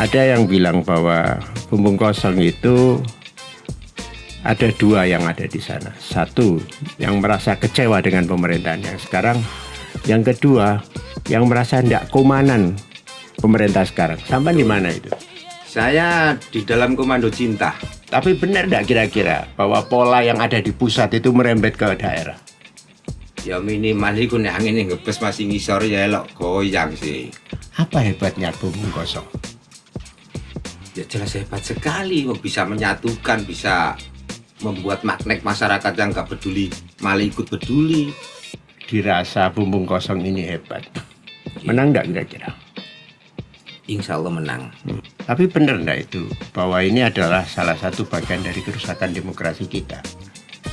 Ada yang bilang bahwa bumbung kosong itu ada dua yang ada di sana. Satu, yang merasa kecewa dengan pemerintahan yang sekarang. Yang kedua, yang merasa tidak komanan pemerintah sekarang. Sampai di mana itu? Saya di dalam komando cinta. Tapi benar tidak kira-kira bahwa pola yang ada di pusat itu merembet ke daerah? Ya minimal iku nek angin ngebes masih ngisor ya elok goyang sih. Apa hebatnya bumbung kosong? Ya jelas hebat sekali, bisa menyatukan, bisa membuat magnet masyarakat yang nggak peduli malah ikut peduli. Dirasa bumbung kosong ini hebat. Menang tidak kira-kira? Insya Allah menang. Tapi benar enggak itu bahwa ini adalah salah satu bagian dari kerusakan demokrasi kita?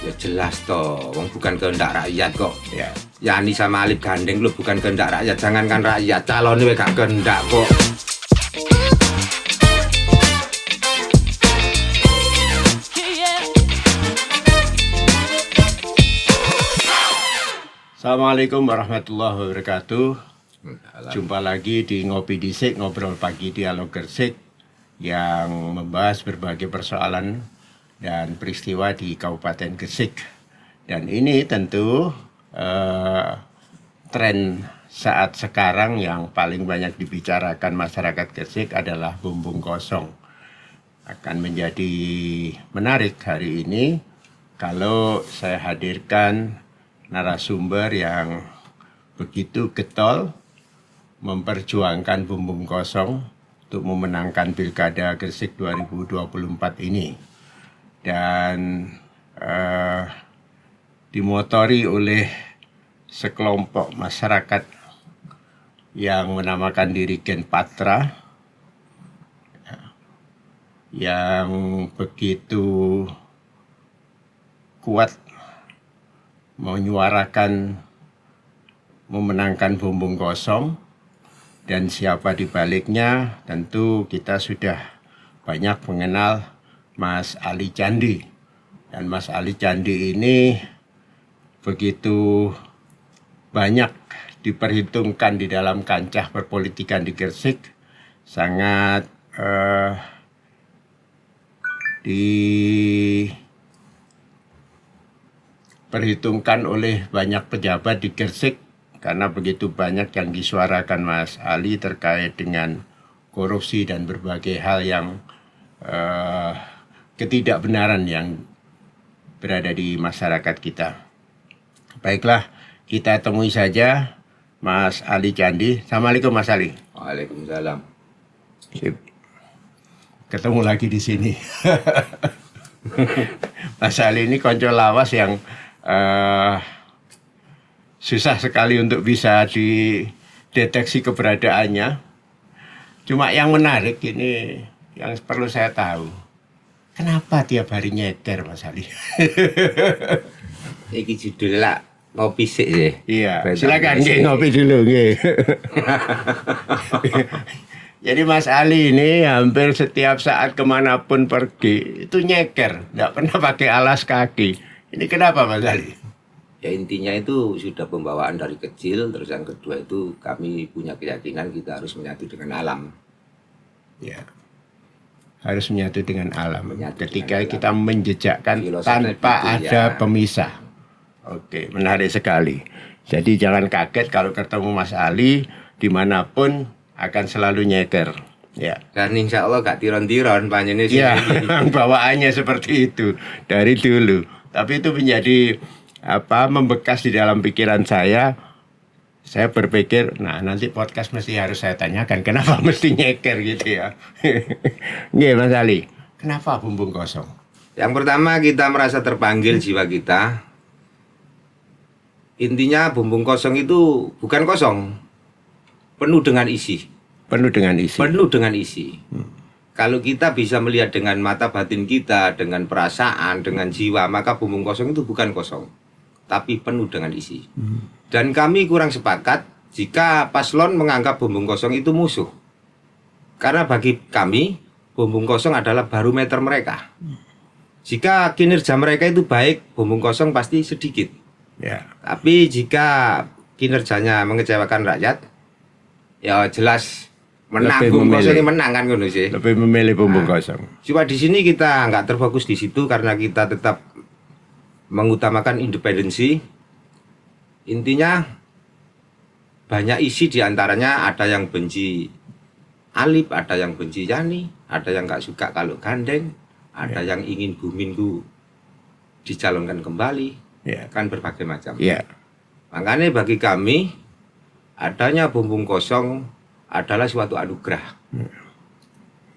Ya jelas toh, wong bukan kehendak rakyat kok. Ya. Yani sama Alip gandeng lo bukan kehendak rakyat, jangankan rakyat, calon ini gak kehendak kok. Assalamualaikum warahmatullahi wabarakatuh. Jumpa lagi di Ngopi Disik, Ngobrol Pagi Dialog Gresik yang membahas berbagai persoalan dan peristiwa di Kabupaten Gresik. Dan ini tentu tren saat sekarang yang paling banyak dibicarakan masyarakat Gresik adalah bumbung kosong. Akan menjadi menarik hari ini kalau saya hadirkan narasumber yang begitu getol memperjuangkan bumbung kosong untuk memenangkan Pilkada Gresik 2024 ini. Dan dimotori oleh sekelompok masyarakat yang menamakan diri Gen Patra yang begitu kuat menyuarakan memenangkan bumbung kosong. Dan siapa di baliknya tentu kita sudah banyak mengenal Mas Ali Candi. Dan Mas Ali Candi ini begitu banyak diperhitungkan di dalam kancah perpolitikan di Gresik. Sangat diperhitungkan oleh banyak pejabat di Gresik. Karena begitu banyak yang disuarakan Mas Ali terkait dengan korupsi dan berbagai hal yang ketidakbenaran yang berada di masyarakat kita. Baiklah, kita temui saja Mas Ali Candi. Assalamualaikum Mas Ali. Waalaikumsalam. Sip. Ketemu lagi di sini. Mas Ali ini konco lawas yang susah sekali untuk bisa dideteksi keberadaannya. Cuma yang menarik ini, yang perlu saya tahu, kenapa tiap hari nyeker Mas Ali? Iki judulnya ngopi sik ya. Iya, silakan ngopi dulu. Jadi Mas Ali ini hampir setiap saat kemanapun pergi, itu nyeker, nggak pernah pakai alas kaki. Ini kenapa Mas Ali? Ya intinya itu sudah pembawaan dari kecil. Terus yang kedua itu kami punya keyakinan kita harus menyatu dengan alam. Ya, harus menyatu dengan alam. Menyatu Ketika dengan kita menjejakkan Filosofi tanpa itu, ada ya. pemisah. Oke, menarik sekali. Jadi jangan kaget kalau ketemu Mas Ali dimanapun akan selalu nyeker. Ya. Dan insya Allah gak tiron-tiron panjenengan sih. Ya, bawaannya seperti itu dari dulu. Tapi itu menjadi membekas di dalam pikiran saya. Saya berpikir, nah nanti podcast mesti harus saya tanyakan kenapa mesti nyeker gitu ya. Nggih Mas Ali, kenapa bumbung kosong? Yang pertama kita merasa terpanggil jiwa kita. Intinya bumbung kosong itu bukan kosong, penuh dengan isi. Penuh dengan isi. Penuh dengan isi. Kalau kita bisa melihat dengan mata batin kita, dengan perasaan, dengan jiwa, maka bumbung kosong itu bukan kosong, tapi penuh dengan isi. Dan kami kurang sepakat jika paslon menganggap bumbung kosong itu musuh. Karena bagi kami, bumbung kosong adalah barometer mereka. Jika kinerja mereka itu baik, bumbung kosong pasti sedikit. Ya. Tapi jika kinerjanya mengecewakan rakyat, ya jelas menang, Lebih bumbung memilih. kosong ini menang kan ngono sih. Lebih memilih bumbung kosong. Cuma di sini kita nggak terfokus di situ karena kita tetap mengutamakan independensi. Intinya banyak isi diantaranya ada yang benci Alip, ada yang benci Yani, ada yang nggak suka kalau gandeng, ada yang ingin Buminggu dicalonkan kembali, Ya. kan berbagai macam. Ya. Makanya bagi kami adanya bumbung kosong adalah suatu anugerah.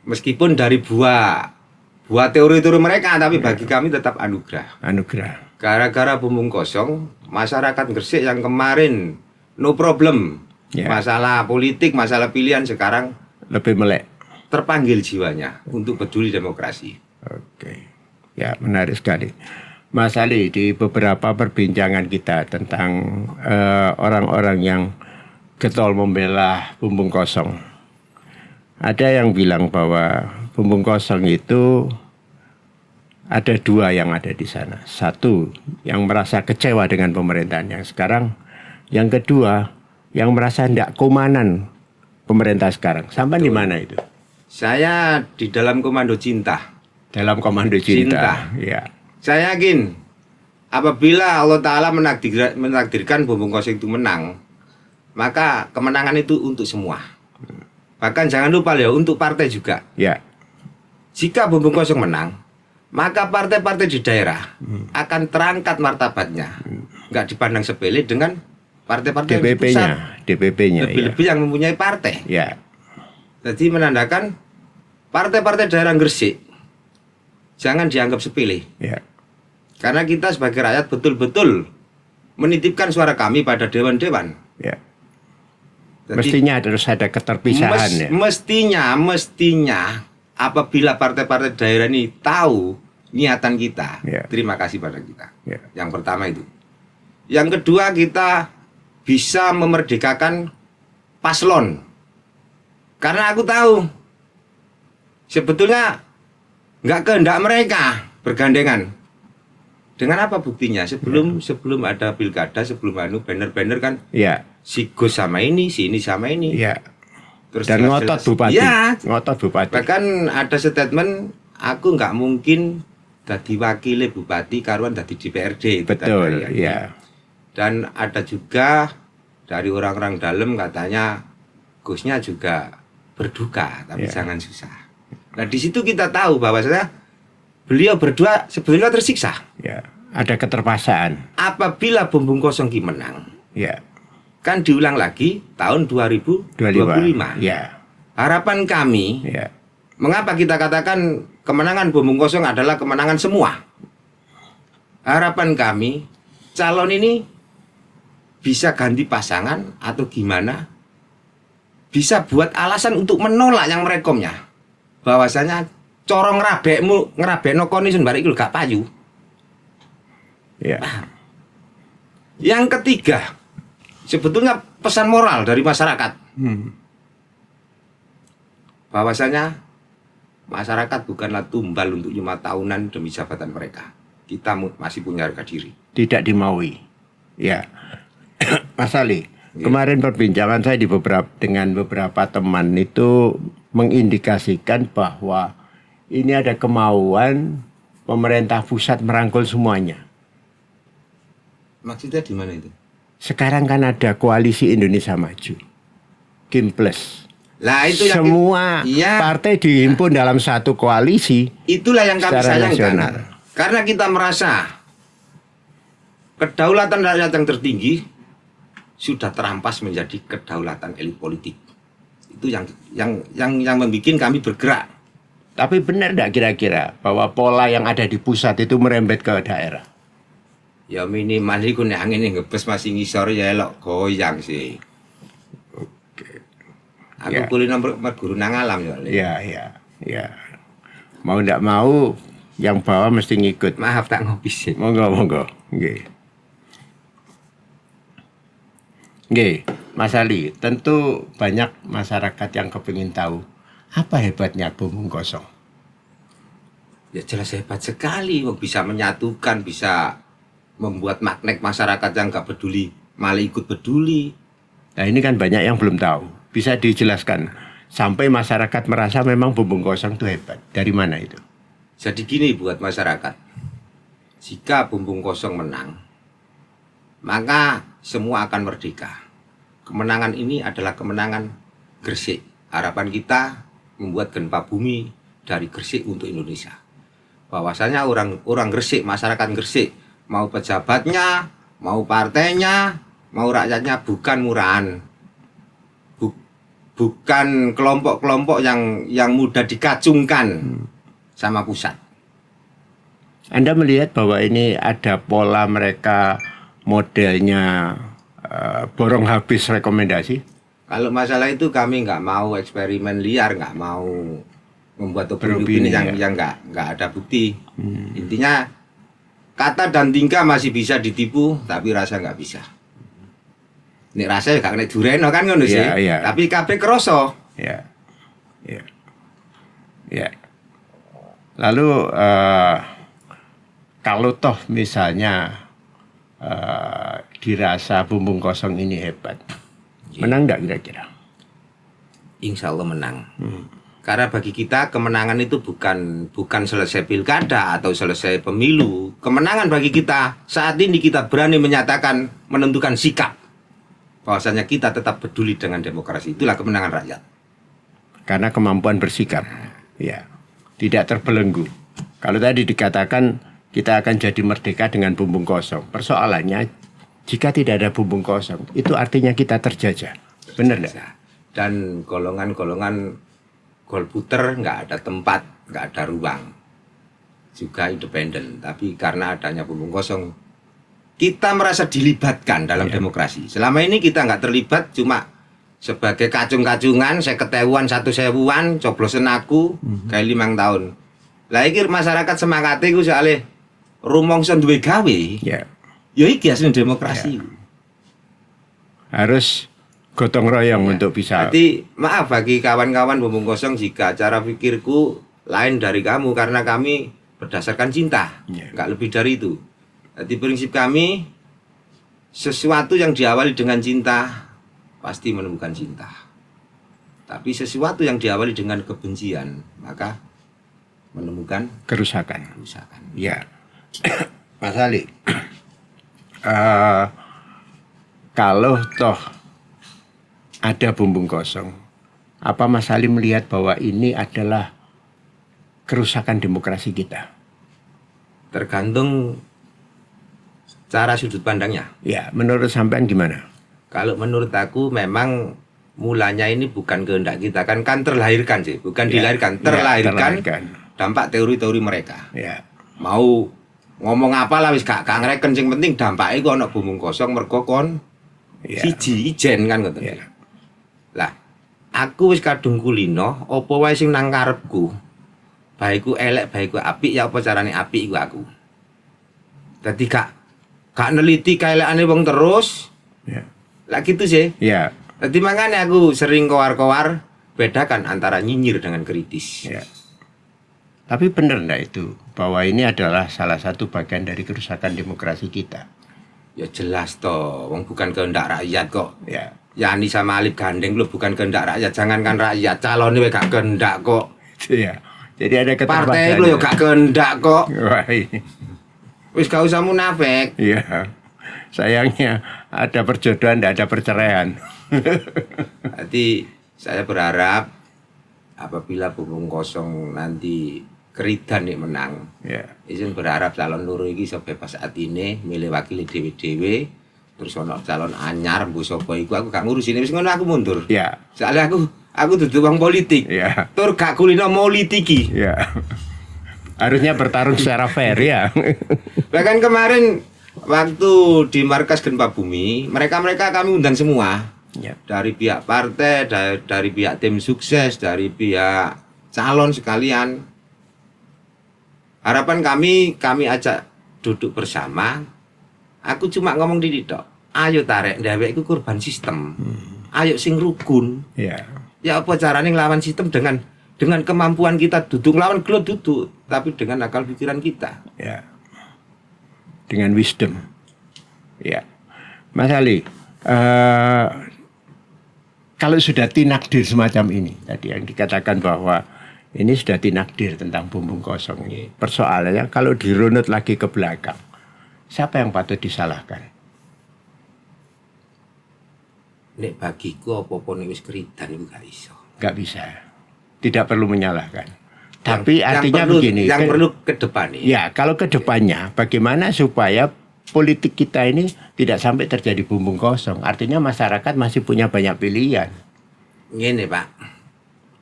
Meskipun dari buah teori-teori mereka, tapi bagi kami tetap anugerah. Anugerah. Gara-gara bumbung kosong, masyarakat Gresik yang kemarin no problem, Ya. masalah politik, masalah pilihan sekarang Lebih melek. terpanggil jiwanya untuk peduli demokrasi. Oke. Ya, menarik sekali. Mas Ali, di beberapa perbincangan kita tentang orang-orang yang getol membela bumbung kosong, ada yang bilang bahwa bumbung kosong itu ada dua yang ada di sana. Satu, yang merasa kecewa dengan pemerintahan yang sekarang. Yang kedua, yang merasa tidak komanan pemerintah sekarang. Sampai di mana itu? Saya di dalam komando cinta. Dalam komando cinta. Ya. Saya yakin apabila Allah Ta'ala menakdirkan bumbung kosong itu menang, maka kemenangan itu untuk semua. Bahkan jangan lupa ya, untuk partai juga. Ya. Jika bumbung kosong menang, maka partai-partai di daerah akan terangkat martabatnya. Nggak dipandang sepele dengan partai-partai yang di pusat. DPP-nya. Lebih-lebih yang mempunyai partai. Ya. Jadi menandakan partai-partai daerah Gresik jangan dianggap sepele. Ya. Karena kita sebagai rakyat betul-betul menitipkan suara kami pada dewan-dewan. Ya. Jadi, Mestinya harus ada keterpisahan ya. Mestinya apabila partai-partai daerah ini tahu niatan kita, Ya. terima kasih pada kita. Ya. Yang pertama itu. Yang kedua, kita bisa memerdekakan paslon. Karena aku tahu sebetulnya nggak kehendak mereka bergandengan. Dengan apa buktinya? Sebelum ada pilkada, sebelum banner-banner kan, Ya. si Gus sama ini, si ini sama ini. Ya. Terus Dan jelas-jelas- ngotot bupati. Ya, Ngotot bupati. bahkan ada statement, aku nggak mungkin jadi wakil bupati karuan jadi DPRD. Itu Betul. tadi, Ya. Dan ada juga dari orang-orang dalam katanya Gusnya juga berduka, tapi Ya. jangan susah. Nah di situ kita tahu bahwasanya beliau berdua sebetulnya tersiksa. Ya. Ada keterpaksaan. Apabila bumbung kosong ki menang, Ya. kan diulang lagi tahun 2025. Ya. Harapan kami, Ya. mengapa kita katakan kemenangan bumbung kosong adalah kemenangan semua? Harapan kami, calon ini bisa ganti pasangan atau gimana? Bisa buat alasan untuk menolak yang merekomnya. Bahwasanya corong ngerabekno koni sun barek iku gak payu. Ya. Yang ketiga, sebetulnya pesan moral dari masyarakat. Bahwasanya masyarakat bukanlah tumbal untuk 5 tahunan demi jabatan mereka. Kita masih punya harga diri. Tidak dimaui. Ya. Mas Ali, Ya. kemarin perbincangan saya dengan beberapa teman itu mengindikasikan bahwa ini ada kemauan pemerintah pusat merangkul semuanya. Maksudnya di mana itu? Sekarang kan ada koalisi Indonesia Maju, Kim Plus. Lah itu yang Semua Iya. partai dihimpun dalam satu koalisi. itulah yang kami secara sayangkan. nasional. Karena kita merasa kedaulatan rakyat yang tertinggi sudah terampas menjadi kedaulatan elit politik. Itu yang membuat kami bergerak. Tapi benar tidak kira-kira bahwa pola yang ada di pusat itu merembet ke daerah? Ya minimal iku nek angin ngebes masih ngisor ya elok goyang sih. Aku Ya. kuliah nomor guru nang alam ya. Le. Ya. Mau tidak mau, yang bawah mesti ngikut. Maaf tak ngopi sih. Monggo. Nggih. Nggih, Mas Ali, tentu banyak masyarakat yang kepingin tahu apa hebatnya bumbung kosong. Ya jelas hebat sekali, wong bisa menyatukan, bisa membuat magnet masyarakat yang nggak peduli, malah ikut peduli. Nah ini kan banyak yang belum tahu. Bisa dijelaskan sampai masyarakat merasa memang Bumbung Kosong itu hebat? Dari mana itu? Jadi gini buat masyarakat, jika Bumbung Kosong menang, maka semua akan merdeka. Kemenangan ini adalah kemenangan Gresik. Harapan kita membuat gempa bumi dari Gresik untuk Indonesia. Bahwasanya orang Gresik, masyarakat Gresik, mau pejabatnya, mau partainya, mau rakyatnya bukan murahan. Bukan kelompok-kelompok yang mudah dikacungkan sama pusat. Anda melihat bahwa ini ada pola mereka modelnya borong habis rekomendasi? Kalau masalah itu kami nggak mau eksperimen liar, nggak mau membuat opini yang nggak ada bukti. Intinya kata dan tingkah masih bisa ditipu, tapi rasa nggak bisa. Nek rasa gak kena dureno kan ngono sih. Ya. Tapi kabeh kroso. Ya. Lalu kalau toh misalnya dirasa Bumbung Kosong ini hebat, menang nggak kira-kira? Insya Allah menang. Karena bagi kita kemenangan itu bukan selesai pilkada atau selesai pemilu. Kemenangan bagi kita saat ini kita berani menyatakan, menentukan sikap bahwasanya kita tetap peduli dengan demokrasi. Itulah kemenangan rakyat. Karena kemampuan bersikap, ya, tidak terbelenggu. Kalau tadi dikatakan kita akan jadi merdeka dengan Bumbung Kosong, persoalannya jika tidak ada Bumbung Kosong, itu artinya kita terjajah. Benar nggak? Dan golongan-golongan golputer nggak ada tempat, nggak ada ruang. Juga independen. Tapi karena adanya Bumbung Kosong, kita merasa dilibatkan dalam demokrasi. Selama ini kita nggak terlibat, cuma sebagai kacung-kacungan, 50.000-an, 1.000-an, coblosan aku, kayak 5 tahun. Lah iki masyarakat semangatnya ku soalnya rumangsa duwe gawe. Ya iki asli demokrasi. Harus gotong royong untuk bisa. Jadi maaf bagi kawan-kawan Bumbung Kosong jika cara pikirku lain dari kamu, karena kami berdasarkan cinta, nggak lebih dari itu. Jadi prinsip kami, sesuatu yang diawali dengan cinta pasti menemukan cinta. Tapi sesuatu yang diawali dengan kebencian maka menemukan kerusakan. Ya, Mas Ali, kalau toh ada Bumbung Kosong, apa Mas Ali melihat bahwa ini adalah kerusakan demokrasi kita? Tergantung cara sudut pandangnya. Ya, menurut sampean gimana? Kalau menurut aku memang mulanya ini bukan kehendak kita, kan terlahirkan sih, bukan dilahirkan, terlahirkan. Dampak teori-teori mereka. Ya. Mau ngomong apa lah wis gak ngreken, sing penting dampake kok ana Bumbung Kosong mergo kon siji ijen kan ngoten. Lah, aku wis kadung kulino, apa wae sing nang karepku. Baikku elek, baikku apik, ya apa carane apik iku aku. Dadi gak neliti kaelekane wong terus. Lah gitu sih. Ya. Jadi makanya aku sering kowar-kowar bedakan antara nyinyir dengan kritis. Ya. Tapi benar enggak itu bahwa ini adalah salah satu bagian dari kerusakan demokrasi kita? Ya jelas toh, wong bukan kehendak rakyat kok. Ya. Yani sama Alif gandeng lu bukan kehendak rakyat, jangankan rakyat, calon ini gak kehendak kok. Iya. Jadi ada keterpaksaan. Partai lu ya gak kehendak kok. Wah, Wis gak usah munafik. Iya. Sayangnya ada perjodohan, tidak ada perceraian. Jadi saya berharap apabila Bumbung Kosong nanti keridan nih menang, izin berharap calon loro iki iso bebas atine milih wakil dhewe-dhewe, terus ono calon anyar mbok sapa iku aku gak ngurusin, wis ngono aku mundur. Iya. Soalnya aku dudu wong politik. Iya. Tur gak kulino politiki. Iya. Harusnya bertarung secara fair ya. Bahkan kemarin waktu di markas gempa bumi, mereka kami undang semua. Ya. Dari pihak partai, dari pihak tim sukses, dari pihak calon sekalian. Harapan kami ajak duduk bersama. Aku cuma ngomong di tok. Ayo tarik ndewek iku korban sistem. Ayo sing rukun. Ya. Ya apa carane nglawan sistem dengan kemampuan kita duduk nglawan gelot duduk, tapi dengan akal pikiran kita. Ya. Dengan wisdom. Ya. Mas Ali, kalau sudah tinakdir semacam ini, tadi yang dikatakan bahwa ini sudah tinakdir tentang bumbung kosong ini. Persoalannya kalau dirunut lagi ke belakang, siapa yang patut disalahkan? Nek bagiku apa-apa nek wis keridan iku gak iso. Gak bisa. Tidak perlu menyalahkan. Tapi Yang artinya perlu, begini. Yang perlu ke depan nih. Ya, kalau ke depannya bagaimana supaya politik kita ini tidak sampai terjadi bumbung kosong. Artinya masyarakat masih punya banyak pilihan. Ngene, Pak.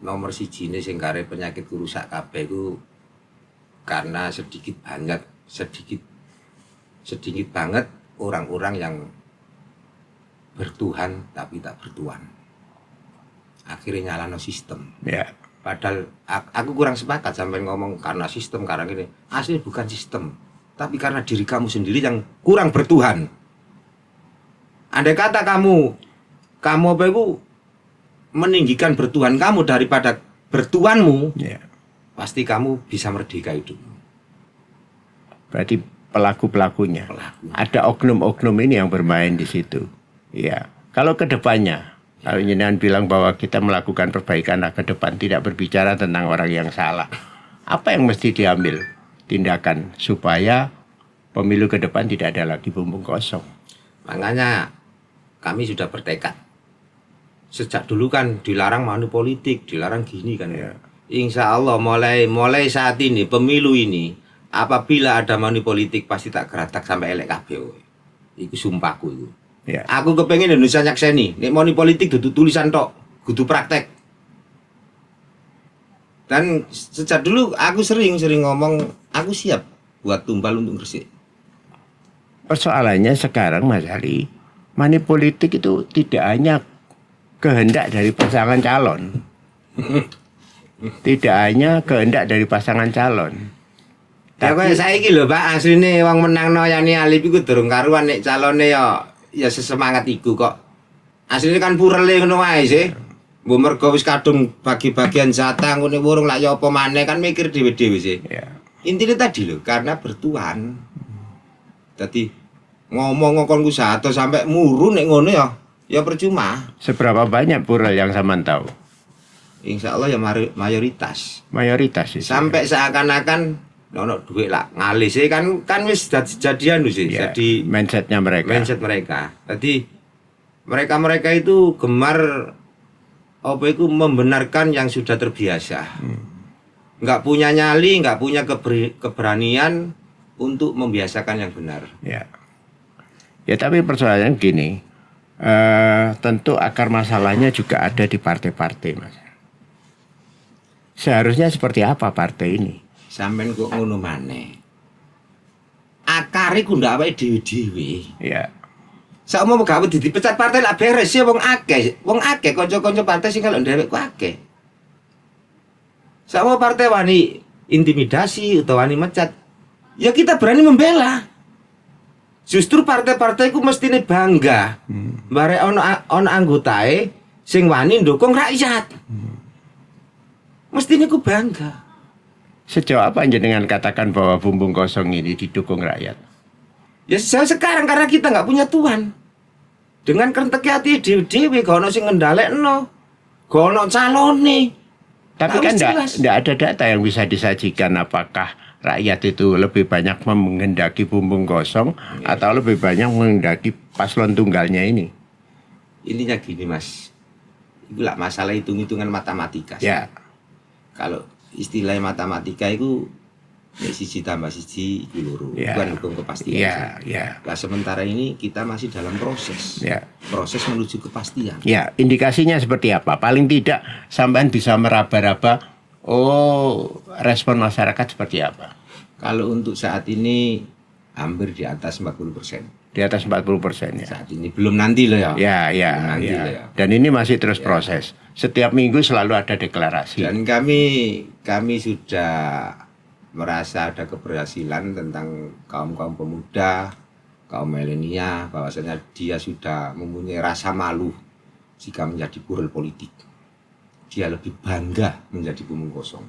Nomor sijine sing kare penyakit rusak kabeh iku karena sedikit banget orang-orang yang bertuhan tapi tak bertuan. Akhirnya nyalano sistem. Ya. Padahal aku kurang sepakat sampai ngomong karena sistem karena gini. Asli bukan sistem, tapi karena diri kamu sendiri yang kurang bertuhan. Andai kata kamu apa itu meninggikan bertuhan kamu daripada bertuanmu, Ya. pasti kamu bisa merdeka hidupmu. Berarti pelaku-pelakunya. Ada oknum-oknum ini yang bermain di situ. Ya. Kalau ke depannya, kalau jenengan bilang bahwa kita melakukan perbaikan ke depan, tidak berbicara tentang orang yang salah. Apa yang mesti diambil tindakan supaya pemilu ke depan tidak ada lagi bumbung kosong? Makanya kami sudah bertekad. Sejak dulu kan dilarang money politik, dilarang gini kan ya. Insya Allah mulai saat ini pemilu ini apabila ada money politik pasti tak geratak sampai elek kabeh. Iku sumpahku itu. Ya. Aku kepengen Indonesia nyakseni, nek money politik dudu tulisan tok, kudu praktek. Dan sejak dulu aku sering ngomong, aku siap buat tumbal untuk Gresik. Persoalannya sekarang Mas Ali, money politik itu tidak hanya kehendak dari pasangan calon. Tidak hanya kehendak dari pasangan calon. Ya kaya saiki lho Pak, asline wong menang noyane Alif iku durung karuan nek calone ya sesemangat iku kok. Asline kan purele ngono wae sih. Mbok mergo wis kadung bagi-bagian jatah ngene wurung lak ya apa maneh kan mikir dhewe-dhewe sih. Ya. Intinya tadi lho, karena bertuan. Dadi ngomong kon ku satu sampai muru nek ngono ya percuma. Seberapa banyak plural yang Saman tahu? Insya Allah ya mayoritas. Mayoritas itu. Sampai seakan-akan ono duit lah ngalih sih kan wis jadian sih. Ya, Jadi mindsetnya mereka. mindset mereka. Jadi mereka itu gemar apa itu membenarkan yang sudah terbiasa. Nggak punya nyali, nggak punya keberanian untuk membiasakan yang benar. Ya. Ya tapi persoalannya gini, tentu akar masalahnya juga ada di partai-partai, Mas. Seharusnya seperti apa partai ini? Sampeyan kok ngono maneh. Akare ku ndak awake dhewe-dhewe. Ya. Sakmo gawe dipecat partai lak beres ya wong akeh. Wong akeh kanca-kanca partai sing kalau dhewek ku akeh. Sakmo partai wani intimidasi utawa wani mecat. Ya kita berani membela. Justru partai-partai ku mestine bangga. Bare ono anggotae sing wani ndukung rakyat. Mestine ku bangga. Sejauh apa jenengan katakan bahwa bumbung kosong ini didukung rakyat? Ya sekarang karena kita nggak punya tuan. Dengan kerentek hati dewe-dewe gak ono sing ngendalekno. Gak ono calone. Tapi kan enggak ada data yang bisa disajikan apakah rakyat itu lebih banyak menghendaki bumbung kosong atau lebih banyak menghendaki paslon tunggalnya ini. Intinya gini Mas. Itu lah masalah hitung-hitungan matematika. Ya. Kalau istilah matematika itu siji tambah siji itu loro. Ya. Bukan hukum kepastian. Ya, ya. Nah, sementara ini kita masih dalam proses. Ya. Proses menuju kepastian. Ya, indikasinya seperti apa? Paling tidak sampean bisa meraba-raba, respon masyarakat seperti apa? Kalau untuk saat ini hampir di atas 40%. Di atas 40% ya. Saat ini belum nanti loh ya. Ya, ya, Belum nanti ya. loh ya. Dan ini masih terus proses. Setiap minggu selalu ada deklarasi. Dan kami sudah merasa ada keberhasilan tentang kaum pemuda, kaum milenial, bahwasanya dia sudah mempunyai rasa malu jika menjadi buruh politik. Dia lebih bangga menjadi bumbung kosong.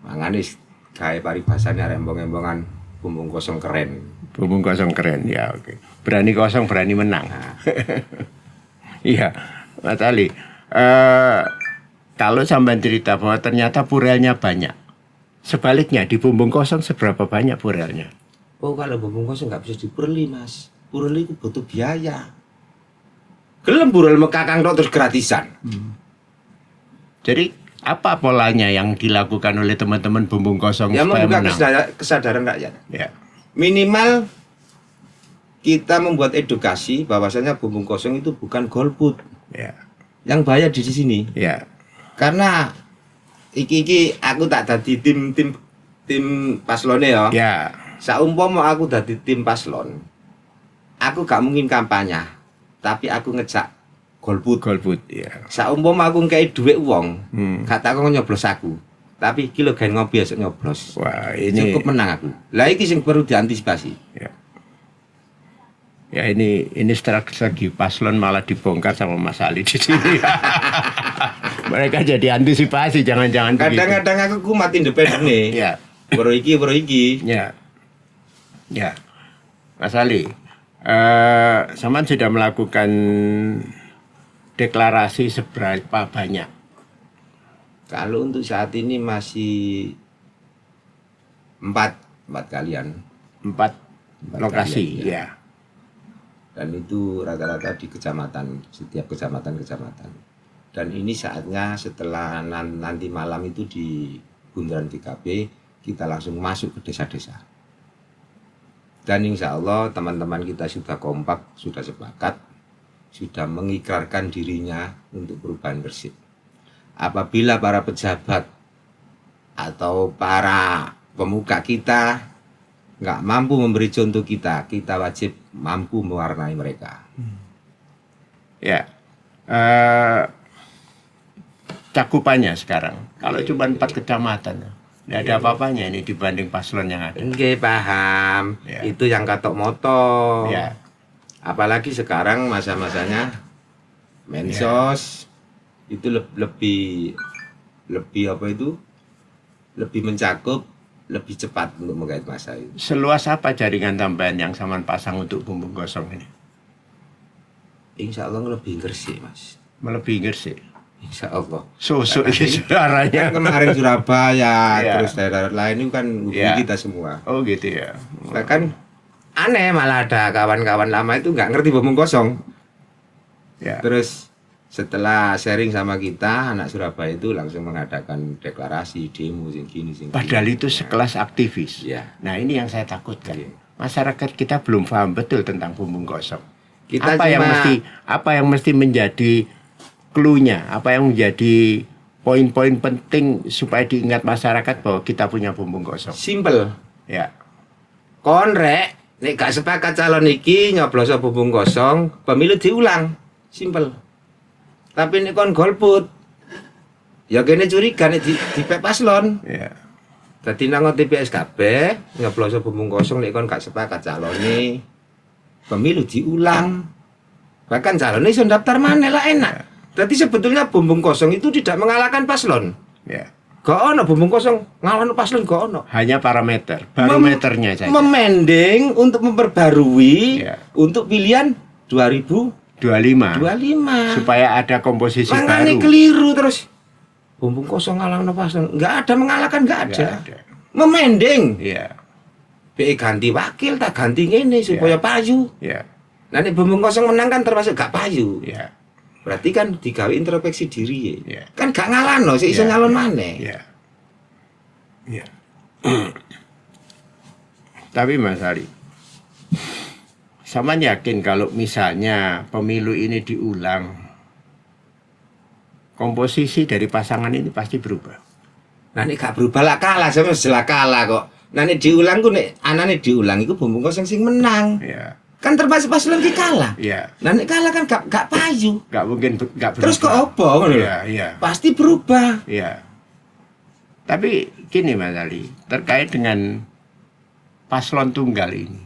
Makanya gaya paribasanya rembong-rembongan bumbung kosong keren. Bumbung kosong keren, ya oke. Berani kosong, berani menang. Iya, Mas Ali. Kalau sampean cerita bahwa ternyata purelnya banyak. Sebaliknya di bumbung kosong seberapa banyak purelnya? Oh, kalau bumbung kosong nggak bisa dipureli, Mas. Pureli itu butuh biaya. Gelem purel mekakang tok terus gratisan. Jadi apa polanya yang dilakukan oleh teman-teman bumbung kosong Ya supaya membuka menang? kesadaran rakyat. Ya, Minimal kita membuat edukasi bahwasanya bumbung kosong itu bukan golput. ya, Yang bahaya di sini. ya, Karena iki aku tak dadi tim paslone ya. ya, Saumpama aku dadi tim paslon, aku gak mungkin kampanye, tapi aku ngejak golput. golput, ya. Saumpama aku ngkei dhuwit wong, Hmm. gak tak kok nyoblos aku. Tapi iki lho gawe ngopi esuk nyoblos. Wah, ini Cukup menang aku. Lah iki sing perlu diantisipasi. ya. Ya ini strategi paslon malah dibongkar sama Mas Ali di sini. Mereka jadi antisipasi jangan-jangan begitu. Kadang-kadang aku kumat independen nih. Ya, Bro iki. ya, ya. Mas Ali, Saman sudah melakukan deklarasi seberapa banyak? Kalau untuk saat ini masih empat kalian. 4 Empat lokasi, kalian, ya. Dan itu rata-rata di kecamatan, setiap kecamatan. Dan ini saatnya setelah nanti malam itu di bundaran TKP kita langsung masuk ke desa-desa. Dan insya Allah teman-teman kita sudah kompak, sudah sepakat, sudah mengikrarkan dirinya untuk perubahan Gresik. Apabila para pejabat atau para pemuka kita nggak mampu memberi contoh kita wajib mampu mewarnai mereka. Ya. Cakupannya sekarang, kalau cuma 4 kecamatan, tidak ada apa-apanya ini dibanding paslon yang ada. Oke, paham. Ya. Itu yang katok moto. Ya, Apalagi sekarang masa-masanya mensos itu lebih apa itu? Lebih mencakup, lebih cepat untuk menggait masa itu. seluas apa jaringan tambahan yang Saman pasang untuk bumbung kosong ini? Insya Allah lebih Gresik, Mas. Melebihi Gresik. Insya Allah. Sosok Kan ini suaranya. kemarin Surabaya, Ya. terus daerah lain itu kan hubungi Ya. kita semua. Oh gitu ya. Bahkan aneh malah ada kawan-kawan lama itu nggak ngerti bumbung kosong. Ya. Terus setelah sharing sama kita, anak Surabaya itu langsung mengadakan deklarasi, demo, sing gini. Padahal itu sekelas aktivis. Ya. Nah ini yang saya takutkan. Iya. Masyarakat kita belum paham betul tentang bumbung kosong. Kita apa yang mesti menjadi clue-nya, apa yang menjadi poin-poin penting supaya diingat masyarakat bahwa kita punya bumbung kosong. Simple. Ya, Konrek, nek gak sepakat calon iki nyoblos bumbung kosong, pemilu diulang. Simple. Tapi nek kon golput, ya kene curiga nek di paslon. ya, Dadi nang TPS kabeh nyoblos bumbung kosong nek kon gak sepakat calone. Pemilu diulang. Bahkan calonnya iso daftar maneh lah enak. Jadi sebetulnya bumbung kosong itu tidak mengalahkan paslon. ya. Gak ono bumbung kosong ngalahkan paslon gak ono. Hanya parameter, barometernya saja. Memending untuk memperbarui Ya. untuk pilihan 2025. 25 supaya ada komposisi Makanya baru. keliru terus. Bumbung kosong ngalahkan paslon, enggak ada mengalahkan, enggak ada. Nggak ada. Memending. Iya, Be ganti wakil tak ganti ngene supaya payu. iya, Nah, nek bumbung kosong menang kan termasuk gak payu. iya, Berarti kan digawe introspeksi diri. iya. Kan gak ngalahno, sik iso Iya. nyalon maneh. Iya. Iya. Tapi Mas Ali, Saman yakin kalau misalnya pemilu ini diulang, komposisi dari pasangan ini pasti berubah. Nah, nek gak berubah lah kalah, sama jelas kalah kok. Nah, nek diulang ku nek anane diulang iku bumbung kosong sing menang. Iya, Kan termasuk paslon ki kalah. iya. Nah, nek kalah kan gak payu. Nggak mungkin nggak berubah. Terus kok opo ngono lho? Iya, iya, Pasti berubah. iya. Tapi gini Mas Ali, terkait dengan paslon tunggal ini,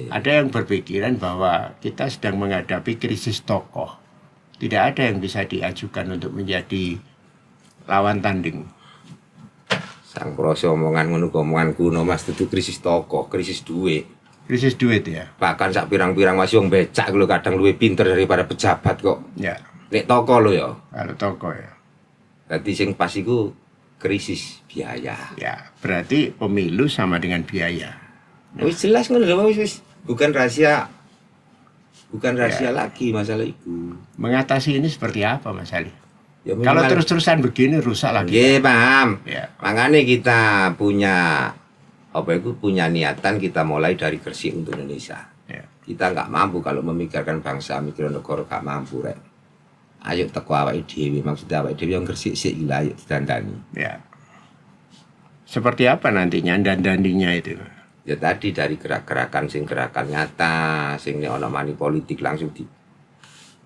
ada yang berpikiran bahwa kita sedang menghadapi krisis tokoh. Tidak ada yang bisa diajukan untuk menjadi lawan tanding. Sang proso omongan ngono omongan kuno Mas, itu krisis tokoh, krisis duit. Krisis duit ya. Bahkan sak pirang-pirang masih wong becak lho kadang luwih pinter daripada pejabat kok. Ya. Nek toko lo ya. Kalau toko ya. Dadi sing pas iku krisis biaya. Ya, berarti pemilu sama dengan biaya. Wis jelas ngono lho wis. Bukan rahasia lagi masalah itu. Mengatasi ini seperti apa Mas Ali? Ya, Kalau terus-terusan begini rusak lagi. Nggih, paham. Ya. Makanya kita punya punya niatan kita mulai dari Gresik untuk Indonesia. Ya. Kita nggak mampu kalau memikirkan bangsa, mikir negara nggak mampu rek. Ayo teko awake dhewe, maksudnya awake dhewe yang Gresik sik gila ayo didandani. Ya. Seperti apa nantinya dandandinya itu? Ya tadi dari gerakan nyata, sing nek ana mani politik langsung di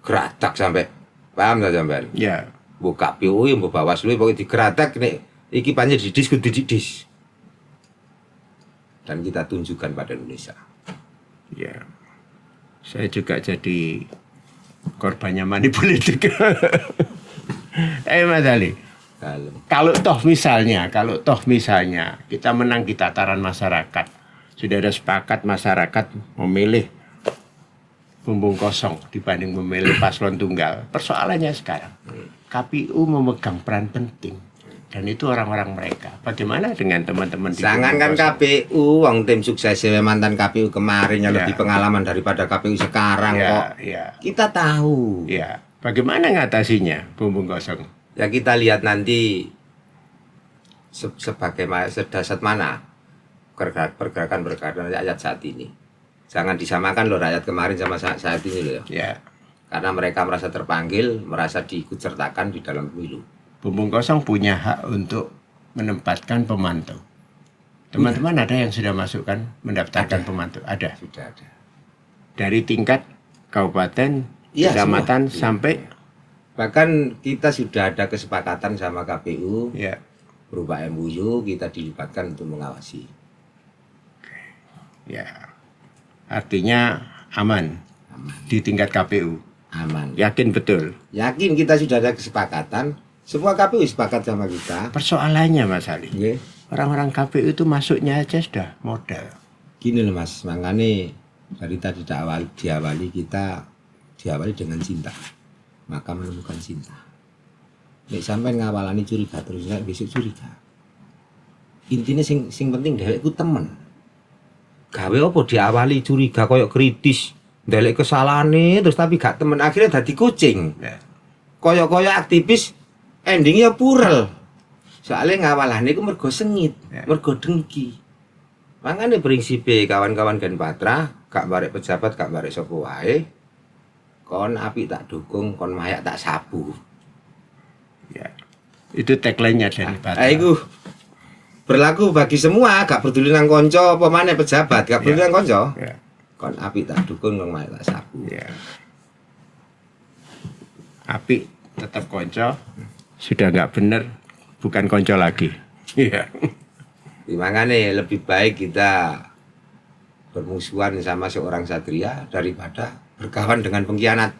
geratak sampai paham ta sampean? Ya. Mbok KPU mbok Bawaslu pokoke digeratak nek iki pancen didis kudu didis. Dan kita tunjukkan pada Indonesia. Ya. Saya juga jadi korbannya money politik. Mas Ali. Kalau toh misalnya kita menang di tataran masyarakat, sudah ada sepakat masyarakat memilih bumbung kosong dibanding memilih paslon tunggal. Persoalannya sekarang, KPU memegang peran penting. Dan itu orang-orang mereka. Bagaimana dengan teman-teman di Jangan kan KPU, wong tim sukses mantan KPU kemarin yang lebih pengalaman daripada KPU sekarang kok. Ya. Kita tahu. Ya. Bagaimana ngatasinya bumbung kosong? Ya kita lihat nanti sebagai sedasat mana pergerakan rakyat saat ini. Jangan disamakan loh rakyat kemarin sama saat ini loh. Ya. Karena mereka merasa terpanggil, merasa diikut sertakan di dalam pemilu. Bumbung kosong punya hak untuk menempatkan pemantau. Teman-teman ada yang sudah masukkan mendaftarkan pemantau? Ada. Sudah ada. Dari tingkat kabupaten, kecamatan sampai bahkan kita sudah ada kesepakatan sama KPU ya. Berupa MOU kita dilibatkan untuk mengawasi. Ya. Artinya aman. Di tingkat KPU. Aman. Yakin betul. Yakin kita sudah ada kesepakatan. Semua KPU sepakat sama kita. Persoalannya Mas Ali, Okay. Orang-orang KPU itu masuknya aja sudah modal. Gini loh Mas, makanya dari tadi diawali dengan cinta, maka menemukan cinta. Nek sampai ngawalani curiga terus nek besok curiga. Intinya sing penting dhewekku temen. Gawe apa diawali curiga koyok kritis, ndelek kesalahane terus tapi gak temen akhirnya dadi kucing. Ya. Koyok aktivis endingnya purel. Soalnya ngawalane iku mergo sengit, mergo dengki. Mangane prinsipe kawan-kawan Gen Patra, gak barek pejabat, gak barek sapa wae. Kon apik tak dukung, kon mayak tak sabu. Ya. Itu tagline-nya dari Patra. Iku berlaku bagi semua, gak peduli nang kanca apa maneh pejabat, gak peduli nang kanca. Ya. Kon apik tak dukung, kon mayak tak sabu. Ya. Apik tetap konco, sudah nggak bener, bukan konco lagi. Iya. Makanya lebih baik kita bermusuhan sama seorang satria daripada berkawan dengan pengkhianat.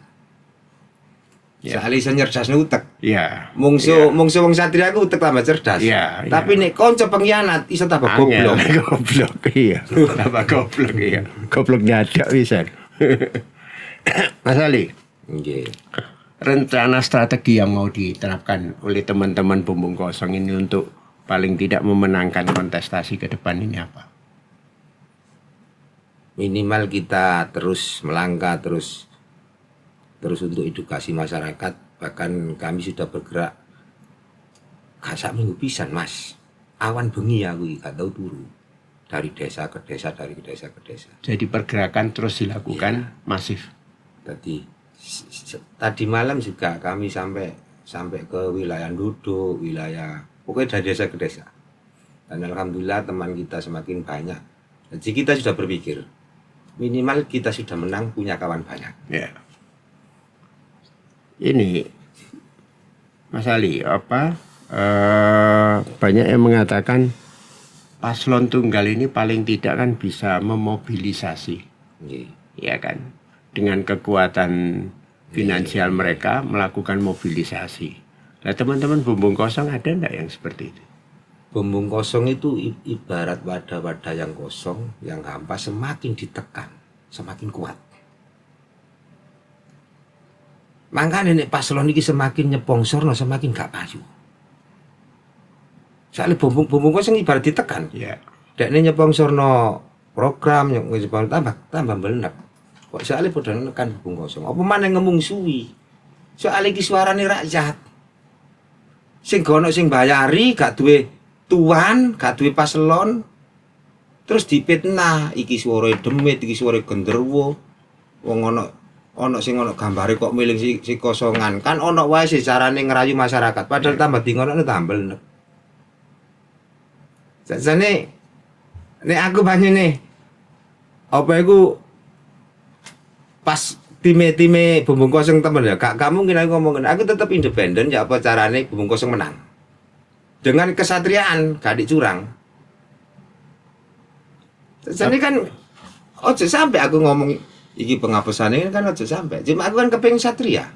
Ya. Soalnya iso nyerdasne utek. Iya. Mungsu wong satria ku utek tambah cerdas. Iya, iya. Tapi nek kanca pengkhianat iso tambah Angel, goblok. goblok, iya. Apa goblok, iya. Goblok nyadak bisa. Mas Ali, Nggih. rencana strategi yang mau diterapkan oleh teman-teman bumbung kosong ini untuk paling tidak memenangkan kontestasi ke depan ini apa? Minimal kita terus melangkah terus untuk edukasi masyarakat. Bahkan kami sudah bergerak gak sak minggu pisan Mas. Awan bengi aku gak tahu turu. Dari desa ke desa, dari desa ke desa. Jadi pergerakan terus dilakukan masif. Tadi malam juga kami sampai ke wilayah Duduk, wilayah pokoknya dari desa ke desa. Dan alhamdulillah teman kita semakin banyak. Jadi kita sudah berpikir minimal kita sudah menang punya kawan banyak. Ya. Ini Mas Ali, banyak yang mengatakan paslon tunggal ini paling tidak kan bisa memobilisasi, ya kan, dengan kekuatan finansial mereka melakukan mobilisasi. Nah teman-teman bumbung kosong ada enggak yang seperti itu? Bumbung kosong itu ibarat wadah-wadah yang kosong, yang hampa semakin ditekan, semakin kuat. Makanya nek paslon iki semakin nyepongsorno semakin gak payu. Soalnya bumbung kosong ibarat ditekan. Ya. Dekne nyepongsorno program yang nyepong tambah belenep. Kok soalnya padha nekan bumbung kosong. Apa maneh ngomong suwi. Soalnya iki suarane rakyat. Sing gono sing bayari gak duwe tuan, gak duwe paslon. Terus dipitnah, iki suara demit, iki suara genderuwo. Wong ono sing ono gambare kok miling si kosongan. Kan ono wae sih carane ngerayu masyarakat. Padahal tambah dingonokne tambel nek. Sajane nek aku banyak nih. Apa iku pas time bumbung kosong temen ya. Gak mungkin aku ngomongin. Aku tetap independen ya apa carane bumbung kosong menang. Dengan kesatriaan, gak dicurang. Jadi kan ojo sampai aku ngomong iki penghapusan ini kan ojo sampai. Cuma aku kan kepengin satria.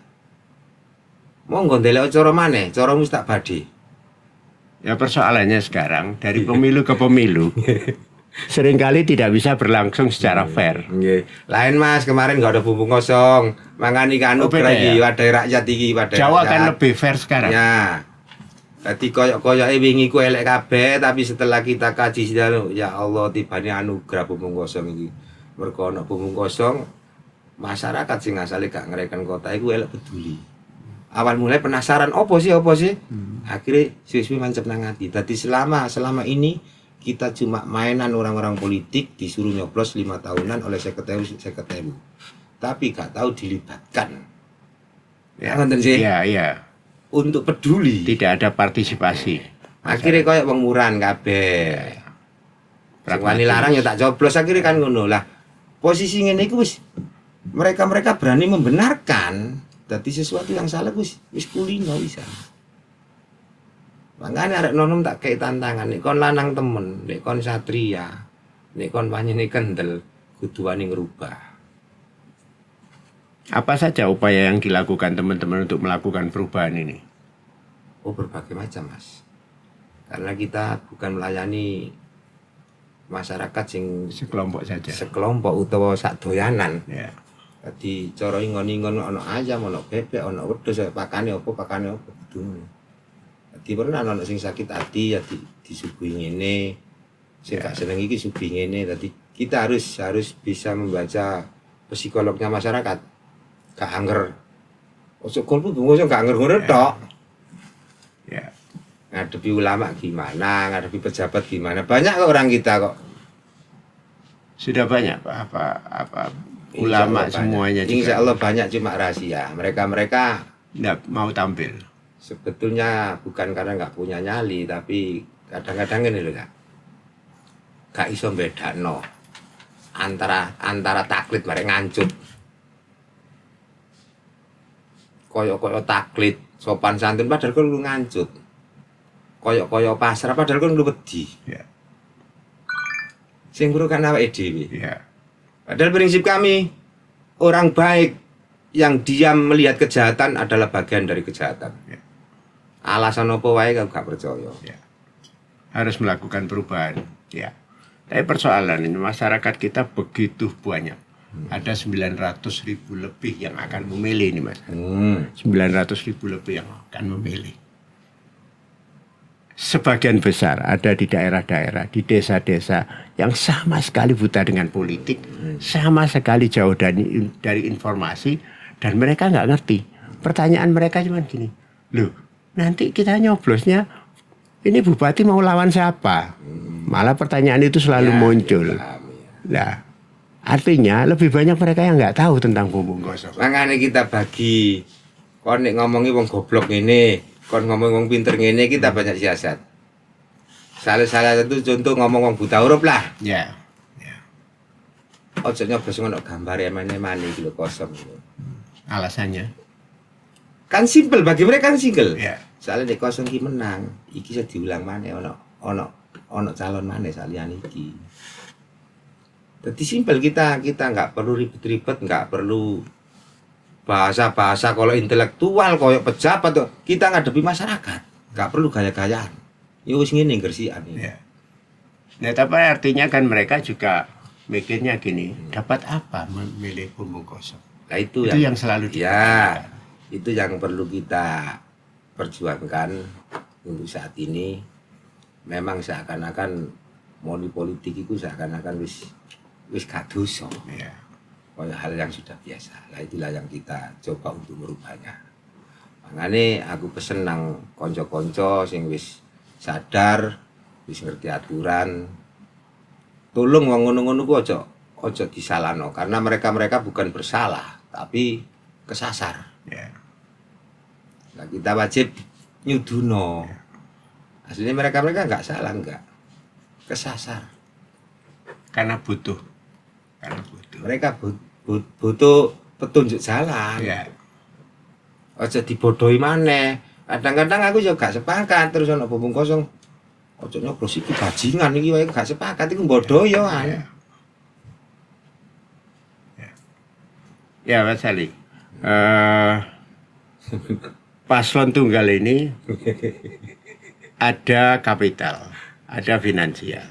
Monggo ndelok cara maneh, cara tak badi. Ya persoalannya sekarang dari pemilu ke pemilu seringkali tidak bisa berlangsung secara fair. Nggih. Lain Mas, kemarin enggak ada bumbung kosong. Mangani kan beda iki ya? wadai rakyat iki, wadai Jawa rakyat. kan lebih fair sekarang. Ya. Tadi koyok-koyoke wingi ku elek kabeh, tapi setelah kita kaji sidang, ya Allah tibane anugerah bumbung kosong iki. Mergo ana bumbung kosong, masyarakat sing asale gak ngereken kota iku elek peduli. Awal mulai penasaran opo sih? Akhirnya suwi-suwi mancep nang ati. Dadi selama ini kita cuma mainan orang-orang politik disuruh nyoblos 5 tahunan oleh sekretariat. Tapi gak tahu dilibatkan. Ya ngoten sih. Iya. Untuk peduli. Tidak ada partisipasi. Akhirnya koyo penguran kabeh. Sing wani larang ya tak coblos akhirnya kan ngono lah. Posisi ngene iku wis mereka berani membenarkan dadi sesuatu yang salah wis kulino bisa. Makanya arek nonom tak kei tantangan nek kon lanang temen, nek kon satria, nek kon panjene kendel kudu wani ngrubah. Apa saja upaya yang dilakukan teman-teman untuk melakukan perubahan ini? Oh berbagai macam Mas. Karena kita bukan melayani masyarakat sing Sekelompok saja. sekelompok utawa sak doyanan. Ya. Dadi cara ingon-ingon ana ayam, ana bebek, ana wedhus, pakane apa kudu. Dadi pernah ana sing sakit hati ya disuguhi ngene. Sing gak seneng iki suguhi ngene. Dadi kita harus bisa membaca psikolognya masyarakat. Gak anger. Ojo kolbu bungkus gak anger ngono tok. Ya. Ngadepi ulama gimana, ngadepi pejabat gimana. Banyak kok orang kita kok. Sudah banyak apa ulama semuanya juga. Insya Allah banyak cuma rahasia. Mereka Nggak mau tampil. sebetulnya bukan karena nggak punya nyali, tapi kadang-kadang ini loh gak iso bedakno antara taklid bareng ngancut. Koyo taklid sopan santun padahal kan lu ngancut. Koyo pasrah padahal kan lu wedi. Ya. Sing kan awake dhewe. Ya. Padahal prinsip kami orang baik yang diam melihat kejahatan adalah bagian dari kejahatan. Ya. Alasan apa wae gak percaya. Ya. Harus melakukan perubahan. Ya. Tapi persoalan ini masyarakat kita begitu banyak. Ada 900.000 lebih yang akan memilih ini Mas. 900.000 lebih yang akan memilih. Sebagian besar ada di daerah-daerah, di desa-desa yang sama sekali buta dengan politik, sama sekali jauh dari informasi, dan mereka nggak ngerti. Pertanyaan mereka cuma gini, loh nanti kita nyoblosnya, ini bupati mau lawan siapa? Malah pertanyaan itu selalu muncul. Nah, artinya lebih banyak mereka yang nggak tahu tentang bumbung kosong. Makanya kita bagi, kon nek ngomongi wong goblok ngene, kon ngomong wong pinter ngene, kita banyak siasat. Salah satu contoh ngomong wong buta huruf lah. Ya. Ojo nyoblos ngono gambare emane-emane iki lho kosong. Alasannya? Kan simpel bagi mereka kan single. Ya. Soalnya nek kosong iki menang, iki iso diulang maneh ono calon maneh saliyane iki. Jadi simpel kita nggak perlu ribet-ribet, nggak perlu bahasa-bahasa kalau intelektual, kalau pejabat tuh kita ngadepi masyarakat, nggak perlu gaya-gayaan. Ya wis ngene gersikan ini. Ya. Nah, tapi artinya kan mereka juga mikirnya gini, dapat apa memilih bumbung kosong? Nah itu Itu yang selalu ya. Itu yang perlu kita perjuangkan untuk saat ini. Memang seakan-akan moni politik itu seakan-akan wis gak dosa. Ya. Kayak hal yang sudah biasa. Lah itulah yang kita coba untuk merubahnya. Makanya aku pesen nang konco-konco sing wis sadar, wis ngerti aturan. Tolong wong ngono-ngono ku ojo disalahno karena mereka bukan bersalah tapi kesasar. Ya. Nah, kita wajib nyuduno. Aslinya mereka nggak salah, nggak kesasar. Karena butuh. Mereka butuh petunjuk jalan. Ya. Ojo dibodohi maneh. Kadang-kadang aku juga gak sepakat terus ana bubung kosong. Ojo nyoblos iki bajingan iki wae gak sepakat iku bodoh ya. Ya Mas Ali. Paslon tunggal ini ada kapital, ada finansial,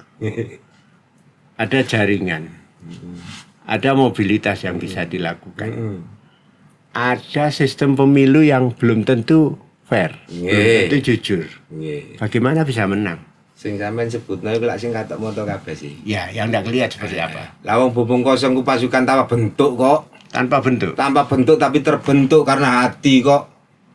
ada jaringan, ada mobilitas yang bisa dilakukan. Ada sistem pemilu yang belum tentu fair, belum tentu jujur. Bagaimana bisa menang? Sing sampean sebutno iku lak sing katok moto kabeh sih. Ya, yang tidak kelihatan seperti apa. Lah wong bubung kosong ku pasukan tanpa bentuk kok. Tanpa bentuk. Tanpa bentuk tapi terbentuk karena hati kok.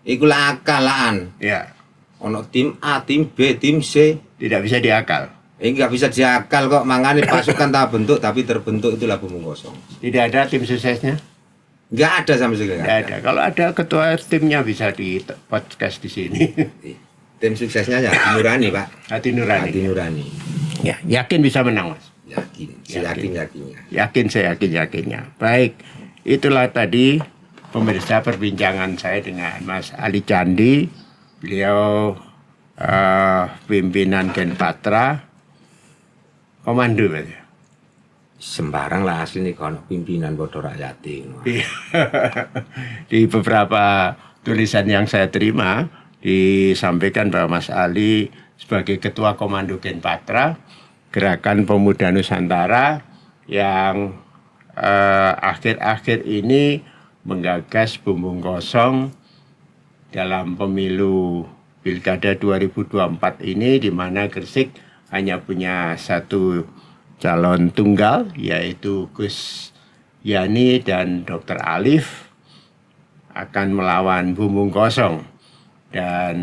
Iku lah akalan. Ya, Ono tim A, tim B, tim C. tidak bisa diakal. Ini nggak bisa diakal kok. Mangane pasukan tanpa bentuk tapi terbentuk itulah bubung kosong. Tidak ada tim suksesnya. Nggak ada sama sekali. Tidak ada. Kalau ada ketua timnya bisa di podcast di sini. Tim suksesnya ya Hati Nurani, Pak. Hati nurani. Hati Nurani. Ya, yakin bisa menang, Mas. Yakin, yakinnya. Yakin, saya yakinnya. Baik, itulah tadi pemirsa perbincangan saya dengan Mas Ali Candi. Beliau pimpinan Genpatra, komando, Mas. Sembarang lah asli nih kalau pimpinan bodoh rakyat Di beberapa tulisan yang saya terima disampaikan bahwa Mas Ali sebagai ketua komando Genpatra Gerakan Pemuda Nusantara yang akhir-akhir ini menggagas bumbung kosong dalam pemilu Pilkada 2024 ini, di mana Gresik hanya punya satu calon tunggal, yaitu Gus Yani dan Dr. Alif akan melawan bumbung kosong. Dan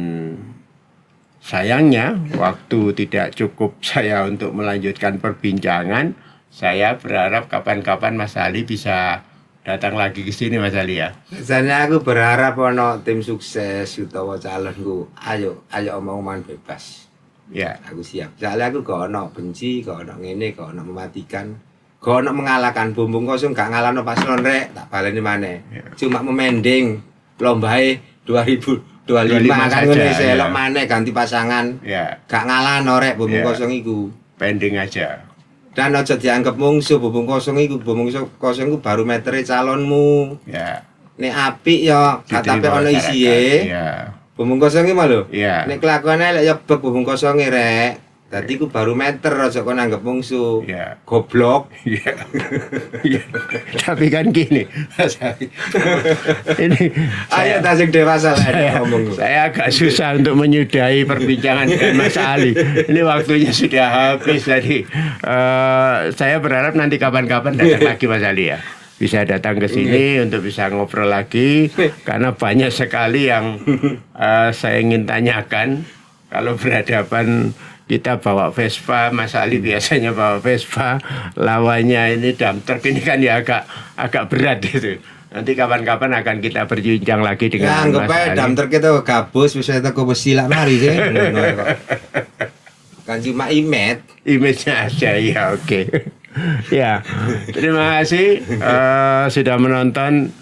sayangnya waktu tidak cukup saya untuk melanjutkan perbincangan. Saya berharap kapan-kapan Mas Ali bisa datang lagi ke sini, Mas Ali ya. Biasanya aku berharap ono tim sukses utawa calonku. Ayo omong-omongan bebas. Ya. Aku siap. Soalnya aku gak ono benci, gak ono ngene, gak ono mematikan, gak ono mengalahkan bumbung kosong, gak ngalahno paslon rek, tak baleni maneh. Ya. Cuma memending lombae 2025 kan saja, ngono selok ya. maneh ganti pasangan. Ya, Gak ngalahno rek bumbung Ya. kosong iku. pending aja. Dan aja dianggap mungsuh bubung kosong iku kosong iku baru metere calonmu. Ya. Nek apik ya katape Diterima ono masyarakat. isiye. Ya. Bubung kosong iki mah lho. Iya. Nek kelakuane lek ya beb bubung kosong rek. Dadi ku baru meter aja kok anggap mungsuh. Ya. Goblok. Iya. Iya. Tapi kan gini, Mas Ali. Ini Ayo ta sing dewasa saya, lah ngomong. saya agak susah untuk menyudahi perbincangan dengan Mas Ali. Ini waktunya sudah habis tadi. Saya berharap nanti kapan-kapan datang lagi Mas Ali ya. Bisa datang ke sini untuk bisa ngobrol lagi karena banyak sekali yang saya ingin tanyakan. Kalau berhadapan kita bawa Vespa, Mas Ali biasanya bawa Vespa, lawannya ini dump truck, ini kan ya agak berat gitu. Nanti kapan-kapan akan kita berbincang lagi Ya dengan anggap Mas ae Ali. dam truk itu gabus wis teko besi lak mari sih. Ngono kok. Kan cuma imet. Image-nya aja, ya oke. Ya, terima kasih sudah menonton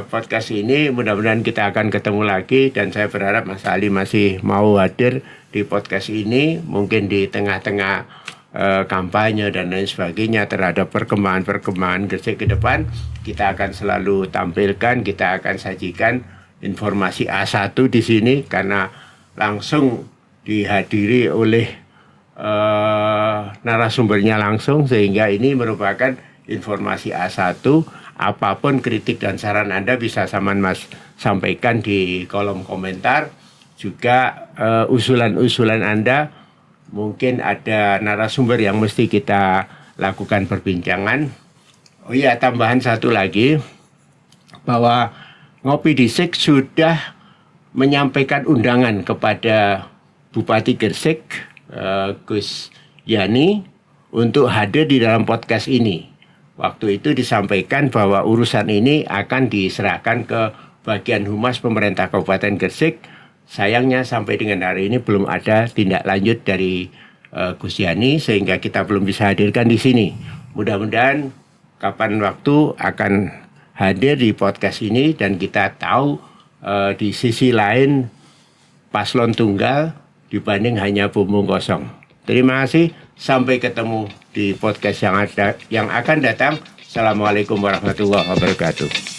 podcast ini. Mudah-mudahan kita akan ketemu lagi dan saya berharap Mas Ali masih mau hadir di podcast ini, mungkin di tengah-tengah kampanye dan lain sebagainya terhadap perkembangan Gresik ke depan. Kita akan selalu tampilkan, kita akan sajikan informasi A1 di sini karena langsung dihadiri oleh narasumbernya langsung, sehingga ini merupakan informasi A1 apapun kritik dan saran Anda bisa Saman Mas sampaikan di kolom komentar. Juga usulan-usulan Anda, mungkin ada narasumber yang mesti kita lakukan perbincangan. Oh iya, tambahan satu lagi, bahwa Ngopi Dhisik sudah menyampaikan undangan kepada Bupati Gresik, Gus Yani, untuk hadir di dalam podcast ini. Waktu itu disampaikan bahwa urusan ini akan diserahkan ke bagian humas pemerintah Kabupaten Gresik. Sayangnya sampai dengan hari ini belum ada tindak lanjut dari Gus Yani, sehingga kita belum bisa hadirkan di sini. Mudah-mudahan kapan waktu akan hadir di podcast ini dan kita tahu di sisi lain paslon tunggal dibanding hanya bumbung kosong. Terima kasih, sampai ketemu di podcast yang akan datang. Assalamualaikum warahmatullahi wabarakatuh.